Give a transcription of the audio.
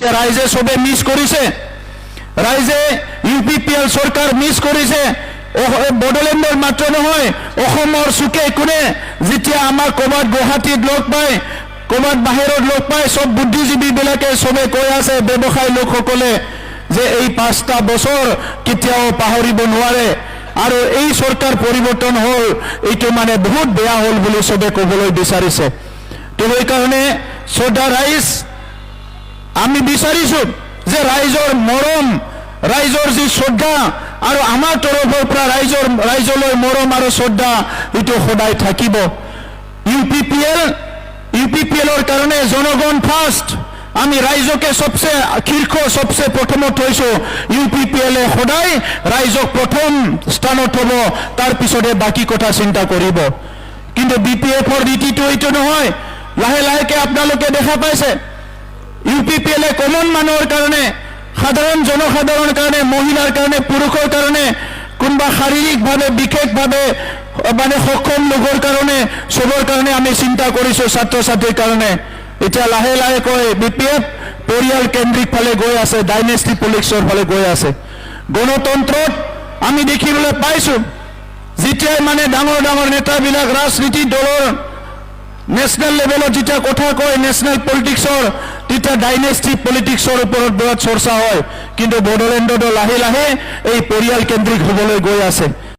ৰাইজে সবে মিছ কৰিছে, ৰাইজে UPPL চৰকাৰ মিছ কৰিছে। বড়োলেণ্ডৰ মাত্ৰ নহয়, অসমৰ চুকে কোণে যেতিয়া আমাৰ ক'ৰবাত গুৱাহাটীত লগ পায়, ক'ৰবাত বাহিৰত লগ পায়, সব বুদ্ধিজীৱীবিলাকে সবে কৈ আছে, ব্যৱসায়ী লোকসকলে যে এই 5টা বছৰ কেতিয়াও পাহৰিব নোৱাৰে আৰু এই চৰকাৰ পৰিৱৰ্তন হ'ল, এইটো মানে বহুত বেয়া হ'ল বুলি সবে ক'বলৈ বিচাৰিছে। তো সেইকাৰণে শ্ৰদ্ধা ৰাইজ, আমি বিচাৰিছোঁ যে ৰাইজৰ মৰম, ৰাইজৰ যি শ্ৰদ্ধা আৰু আমাৰ তৰফৰ পৰা ৰাইজলৈ মৰম আৰু শ্ৰদ্ধা এইটো সদায় থাকিব। UPPLৰ কাৰণে জনগণ ফাৰ্ষ্ট, আমি ৰাইজকে সবচে প্ৰথমত থৈছোঁ। UPPLে সদায় ৰাইজক প্ৰথম স্থানত হ'ব, তাৰ পিছতে বাকী কথা চিন্তা কৰিব। কিন্তু BPFৰ নীতিটো এইটো নহয়। লাহে লাহেকে আপোনালোকে দেখা পাইছে UPPLে কমন মানুহৰ কাৰণে, সাধাৰণ জনসাধাৰণৰ কাৰণে, মহিলাৰ কাৰণে, পুৰুষৰ কাৰণে, কোনোবা শাৰীৰিকভাৱে বিশেষভাৱে মানে সক্ষম লোকৰ কাৰণে, সবৰ কাৰণে আমি চিন্তা কৰিছোঁ, ছাত্ৰ ছাত্ৰীৰ কাৰণে। এতিয়া লাহে লাহেকৈ BPF পৰিয়াল কেন্দ্ৰিক ফালে গৈ আছে, ডাইনেষ্টি পলিটিক্সৰ ফালে গৈ আছে। গণতন্ত্ৰত আমি দেখিবলৈ পাইছোঁ, যেতিয়াই মানে ডাঙৰ ডাঙৰ নেতাবিলাক ৰাজনীতি দলৰ নেশ্যনেল লেভেলত যেতিয়া কথা কয় নেশ্যনেল পলিটিক্সৰ, তেতিয়া ডাইনেষ্টি পলিটিক্সৰ ওপৰত বহুত চৰ্চা হয়। কিন্তু বড়োলেণ্ডতো লাহে লাহে এই পৰিয়াল কেন্দ্ৰিক হ'বলৈ গৈ আছে।